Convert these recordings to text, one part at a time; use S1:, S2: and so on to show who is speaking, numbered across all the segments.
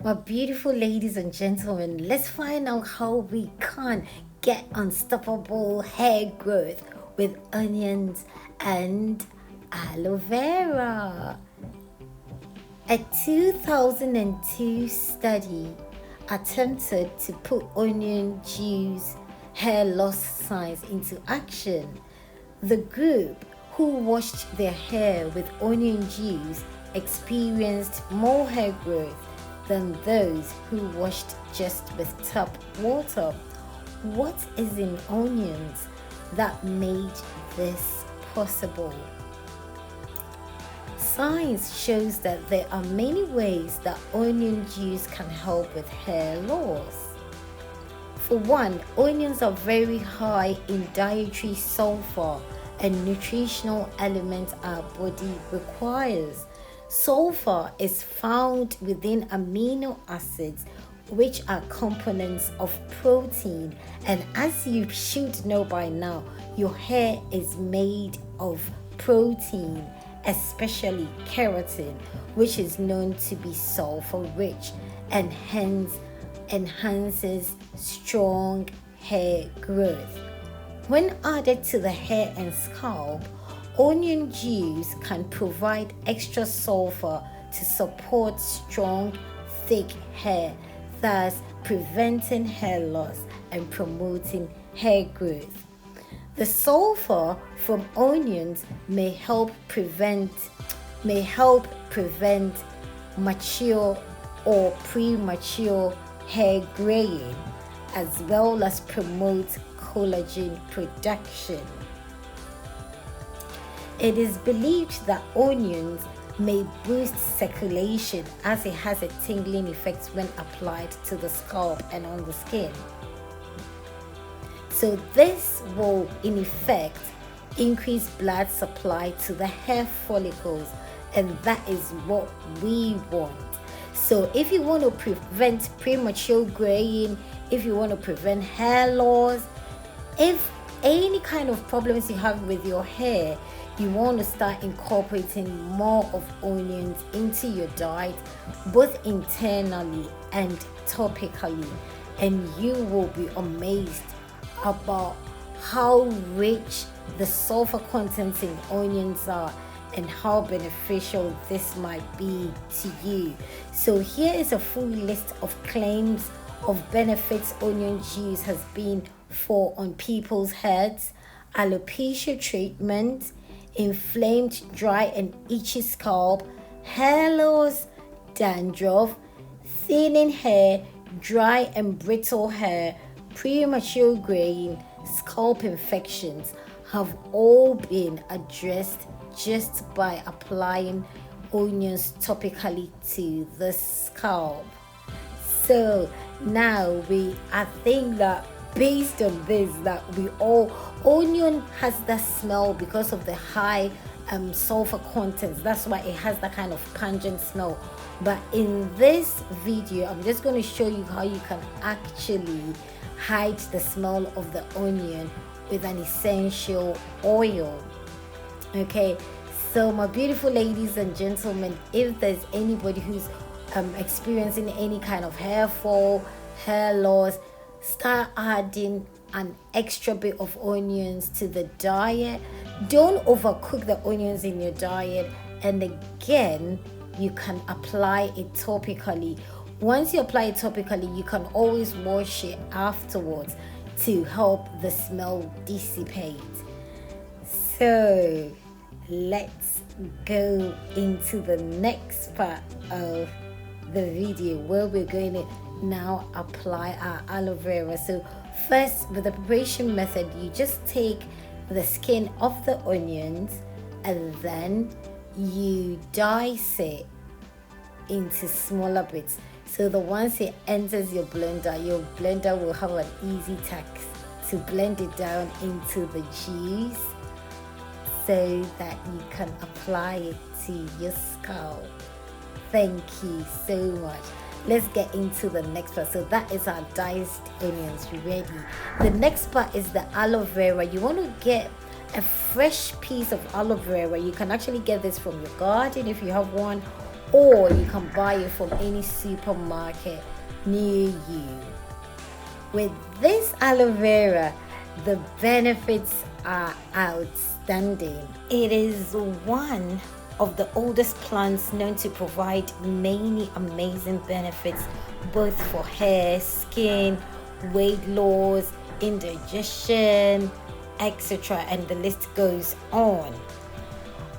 S1: My beautiful ladies and gentlemen, let's find out how we can get unstoppable hair growth with onions and aloe vera. A 2002 study attempted to put onion juice hair loss signs into action. The group who washed their hair with onion juice experienced more hair growth than those who washed just with tap water. What is in onions that made this possible? Science shows that there are many ways that onion juice can help with hair loss. For one, onions are very high in dietary sulfur, a nutritional element our body requires. Sulfur is found within amino acids, which are components of protein, and as you should know by now, your hair is made of protein, especially keratin, which is known to be sulfur rich and hence enhances strong hair growth. When added to the hair and scalp, onion juice can provide extra sulfur to support strong, thick hair, thus preventing hair loss and promoting hair growth. The sulfur from onions may help prevent mature or premature hair graying, as well as promote collagen production. It is believed that onions may boost circulation as it has a tingling effect when applied to the scalp and on the skin. So this will in effect increase blood supply to the hair follicles, and that is what we want. So if you want to prevent premature graying, if you want to prevent hair loss, if any kind of problems you have with your hair, you want to start incorporating more of onions into your diet, both internally and topically, and you will be amazed about how rich the sulfur contents in onions are and how beneficial this might be to you. So here is a full list of claims of benefits onion juice has been for on people's heads: alopecia treatment, inflamed, dry and itchy scalp, hair loss, dandruff, thinning hair, dry and brittle hair, premature graying, scalp infections have all been addressed just by applying onions topically to the scalp. So now I think that based on this, that onion has that smell because of the high sulfur contents. That's why it has that kind of pungent smell. But in this video, I'm just going to show you how you can actually hide the smell of the onion with an essential oil. Okay, so my beautiful ladies and gentlemen, if there's anybody who's experiencing any kind of hair fall, hair loss, start adding an extra bit of onions to the diet. Don't overcook the onions in your diet, and again, you can apply it topically. Once you apply it topically, you can always wash it afterwards to help the smell dissipate. So let's go into the next part of the video where we're going to now apply our aloe vera. So first, with the preparation method, you just take the skin of the onions and then you dice it into smaller bits. So the once it enters your blender will have an easy task to blend it down into the juice so that you can apply it to your scalp. Thank you so much. Let's get into the next part. So that is our diced onions ready. The next part is the aloe vera. You want to get a fresh piece of aloe vera. You can actually get this from your garden if you have one, or you can buy it from any supermarket near you. With this aloe vera, the benefits are outstanding. It is one of the oldest plants known to provide many amazing benefits, both for hair, skin, weight loss, indigestion, etc., and the list goes on.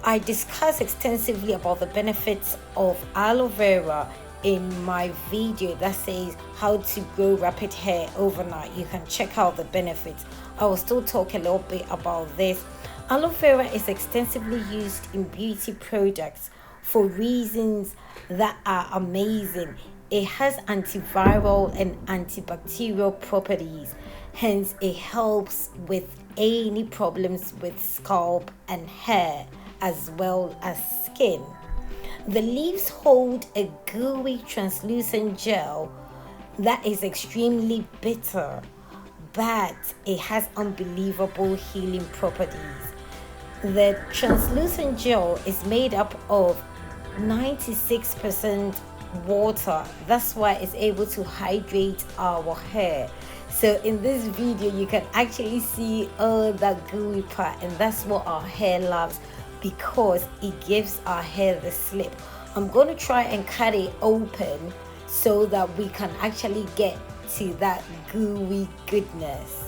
S1: I discuss extensively about the benefits of aloe vera in my video that says how to grow rapid hair overnight. You can check out the benefits. I will still talk a little bit about this. Aloe vera is extensively used in beauty products for reasons that are amazing. It has antiviral and antibacterial properties, hence it helps with any problems with scalp and hair as well as skin. The leaves hold a gooey translucent gel that is extremely bitter, but it has unbelievable healing properties. The translucent gel is made up of 96% water. That's why it's able to hydrate our hair. So in this video you can actually see all that gooey part, and that's what our hair loves because it gives our hair the slip. I'm going to try and cut it open so that we can actually get to that gooey goodness.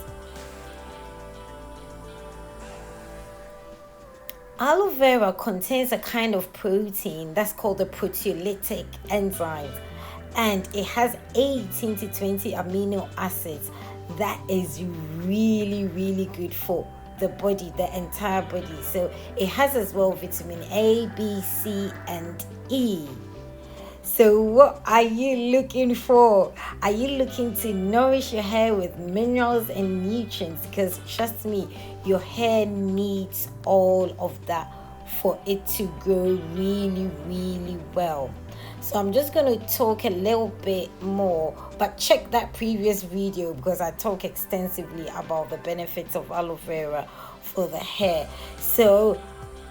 S1: Aloe vera contains a kind of protein that's called the proteolytic enzyme, and it has 18 to 20 amino acids that is really good for the body, the entire body. So it has as well vitamin A, B, C, and E. So what are you looking for? Are you looking to nourish your hair with minerals and nutrients? Because trust me, your hair needs all of that for it to grow really well. So I'm just going to talk a little bit more, but check that previous video because I talk extensively about the benefits of aloe vera for the hair. So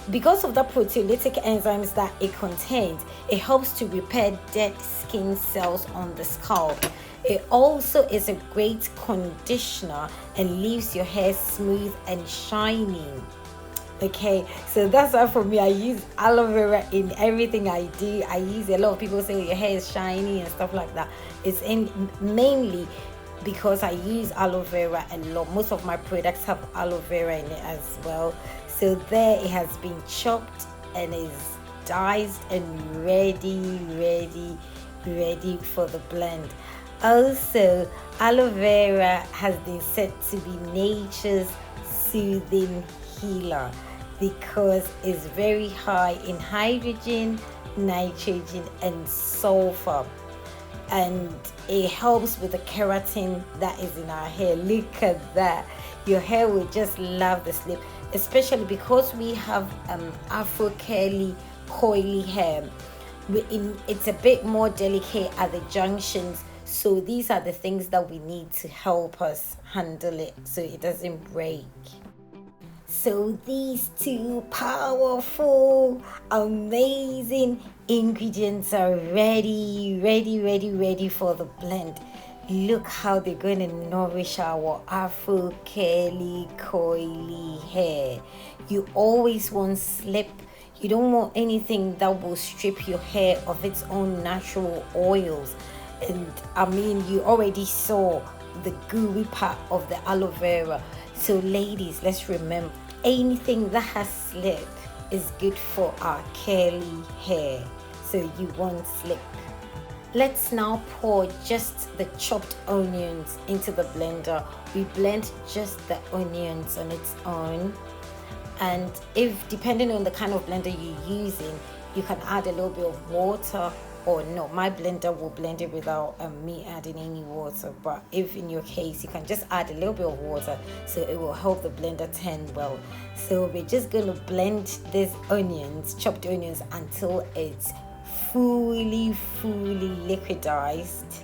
S1: because of the proteolytic enzymes that it contains, it helps to repair dead skin cells on the scalp. It also is a great conditioner and leaves your hair smooth and shining. Okay, so that's why for me, I use aloe vera in everything I do. I use a lot of people say your hair is shiny and stuff like that. It's mainly because I use aloe vera a lot. Most of my products have aloe vera in it as well. So there it has been chopped and is diced and ready for the blend. Also, aloe vera has been said to be nature's soothing healer because it's very high in hydrogen, nitrogen, and sulfur, and it helps with the keratin that is in our hair. Look at that. Your hair will just love the slip, especially because we have afro curly coily hair. It's a bit more delicate at the junctions, so these are the things that we need to help us handle it so it doesn't break. So these two powerful, amazing ingredients are ready for the blend. Look how they're going to nourish our afro curly coily hair. You always want slip. You don't want anything that will strip your hair of its own natural oils. And I mean, you already saw the gooey part of the aloe vera. So ladies, let's remember, anything that has slip is good for our curly hair. So you want slip. Let's now pour just the chopped onions into the blender. We blend just the onions on its own. And if, depending on the kind of blender you're using, you can add a little bit of water, or no, my blender will blend it without me adding any water. But if in your case, you can just add a little bit of water, so it will help the blender turn well. So we're just going to blend these onions, chopped onions, until it's fully liquidized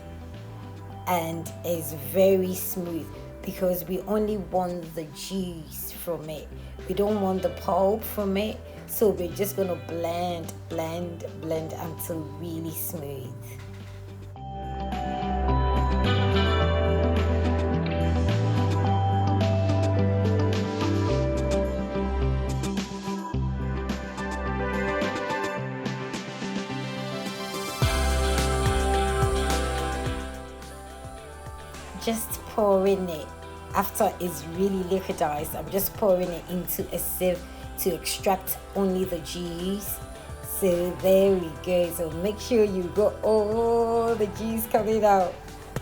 S1: and is very smooth, because we only want the juice from it. We don't want the pulp from it. So we're just going to blend until really smooth. Just pouring it after it's really liquidized. I'm just pouring it into a sieve to extract only the juice. So there we go. So make sure you got all the juice coming out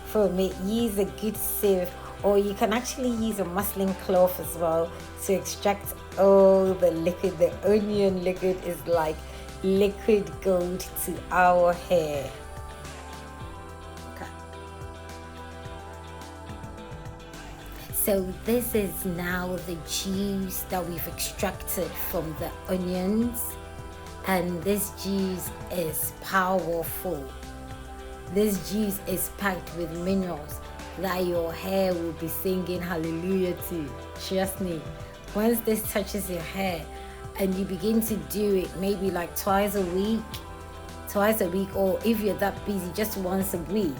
S1: from it. Use a good sieve, or you can actually use a muslin cloth as well to extract all the liquid. The onion liquid is like liquid gold to our hair. So this is now the juice that we've extracted from the onions, and this juice is powerful. This juice is packed with minerals that your hair will be singing hallelujah to. Trust me, once this touches your hair and you begin to do it maybe like twice a week, or if you're that busy, just once a week,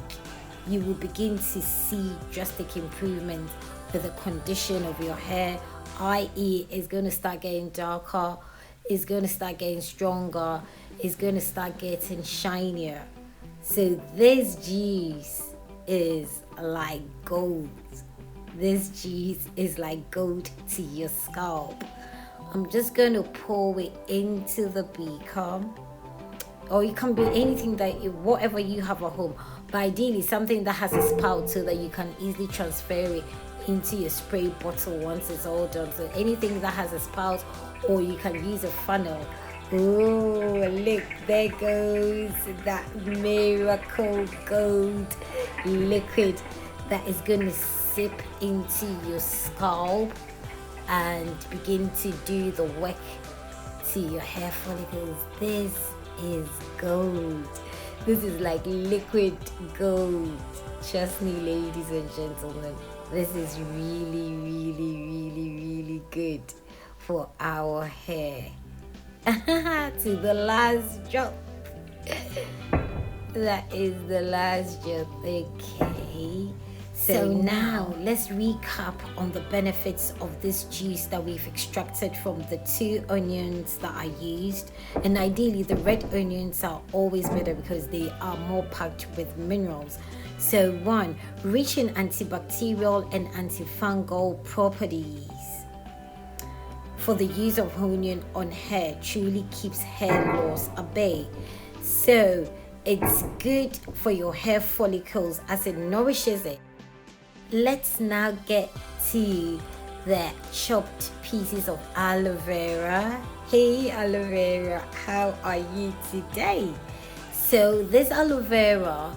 S1: you will begin to see drastic improvements with the condition of your hair, i.e. it's going to start getting darker, it's going to start getting stronger, it's going to start getting shinier. So this juice is like gold. This juice is like gold to your scalp. I'm just going to pour it into the beaker, or it can be anything whatever you have at home, but ideally something that has a spout so that you can easily transfer it into your spray bottle once it's all done. So anything that has a spout, or you can use a funnel. Oh, look, there goes that miracle gold liquid that is going to sip into your scalp and begin to do the work to your hair follicles. This is gold. This is like liquid gold. Trust me, ladies and gentlemen, this is really good for our hair. To the last drop. That is the last drop. Okay. So now let's recap on the benefits of this juice that we've extracted from the 2 onions that I used. And ideally the red onions are always better because they are more packed with minerals. So 1, rich in antibacterial and antifungal properties. For the use of onion on hair truly keeps hair loss at bay. So it's good for your hair follicles as it nourishes it. Let's now get to the chopped pieces of aloe vera. Hey aloe vera, how are you today? So this aloe vera,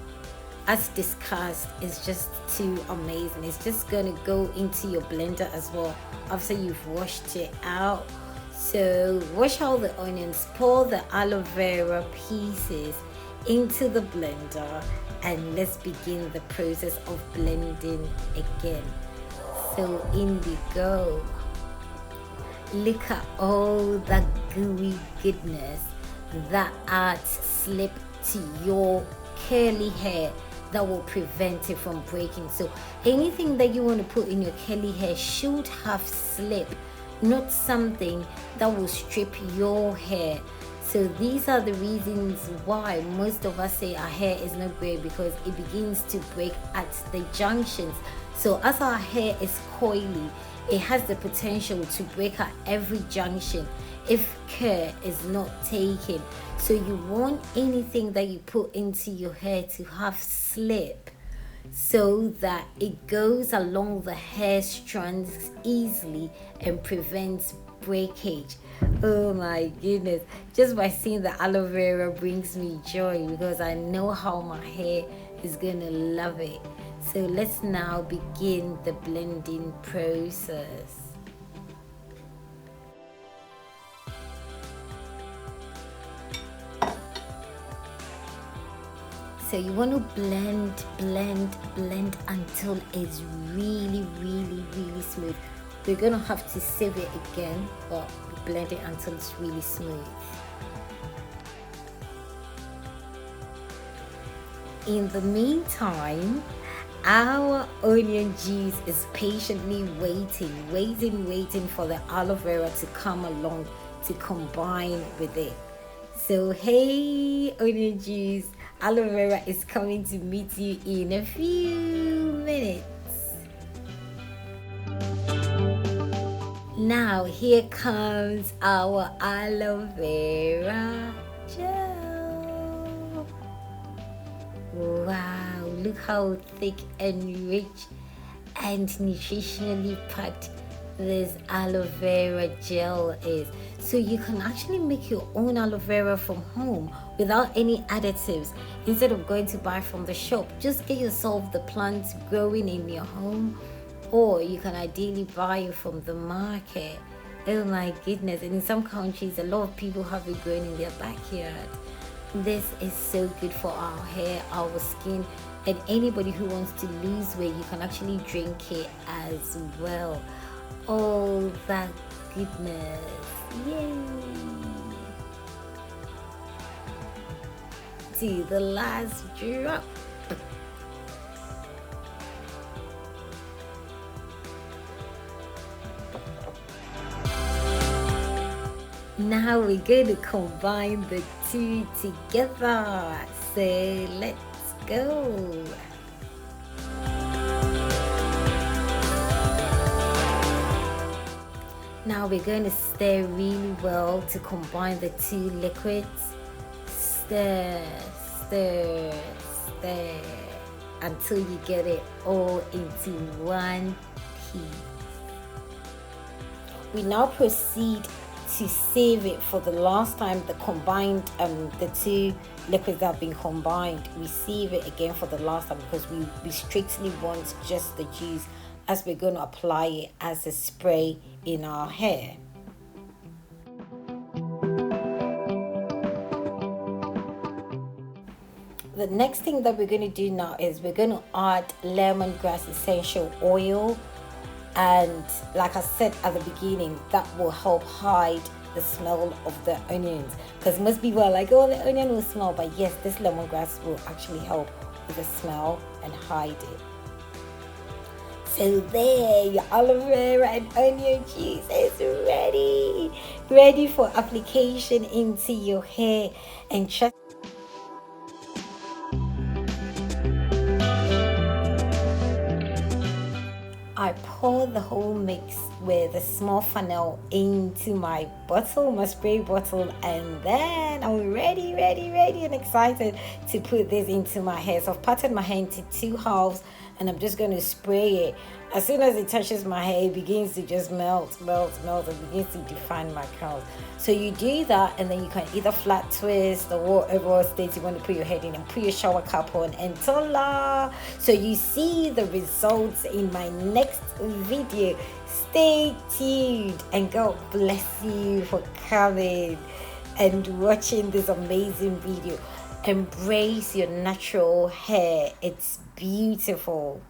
S1: as discussed, is just too amazing. It's just gonna go into your blender as well after you've washed it out. So wash all the onions, pour the aloe vera pieces into the blender, and let's begin the process of blending again. So in we go. Look at all that gooey goodness that adds slip to your curly hair that will prevent it from breaking. So anything that you want to put in your curly hair should have slip, not something that will strip your hair. So these are the reasons why most of us say our hair is not great, because it begins to break at the junctions. So as our hair is coily, it has the potential to break at every junction if care is not taken. So you want anything that you put into your hair to have slip so that it goes along the hair strands easily and prevents breakage. Oh my goodness, just by seeing the aloe vera brings me joy, because I know how my hair is gonna love it. So let's now begin the blending process. So you want to blend until it's really smooth. we're gonna have to sieve it again, but blend it until it's really smooth. In the meantime, our onion juice is patiently waiting for the aloe vera to come along to combine with it. So hey onion juice, aloe vera is coming to meet you in a few minutes. Now here comes our aloe vera gel. Wow, look how thick and rich and nutritionally packed this aloe vera gel is. So you can actually make your own aloe vera from home without any additives. Instead of going to buy from the shop, just get yourself the plants growing in your home, or you can ideally buy it from the market. Oh my goodness. And in some countries, a lot of people have it growing in their backyard. This is so good for our hair, our skin, and anybody who wants to lose weight, you can actually drink it as well. Oh, that goodness. Yay! To the last drop. Now we're going to combine the two together. So let's go. Now we're going to stir really well to combine the two liquids. Stir, stir, stir until you get it all into one piece. We now proceed to save it for the last time. The combined the two liquids that have been combined, we save it again for the last time because we strictly want just the juice, as we're going to apply it as a spray in our hair. The next thing that we're going to do now is we're going to add lemongrass essential oil. And like I said at the beginning, that will help hide the smell of the onions, because most people are like, oh, the onion will smell, but yes, this lemongrass will actually help with the smell and hide it. So there, your aloe vera and onion juice is ready for application into your hair. And trust I pour the whole mix with a small funnel into my bottle, my spray bottle, and then I'm ready and excited to put this into my hair. So I've parted my hair into two halves and I'm just going to spray it. As soon as it touches my hair, it begins to just melt and begins to define my curls. So you do that, and then you can either flat twist or whatever state you want to put your head in, and put your shower cap on, and voila! So you see the results in my next video. Stay tuned, and God bless you for coming and watching this amazing video. Embrace your natural hair. It's beautiful.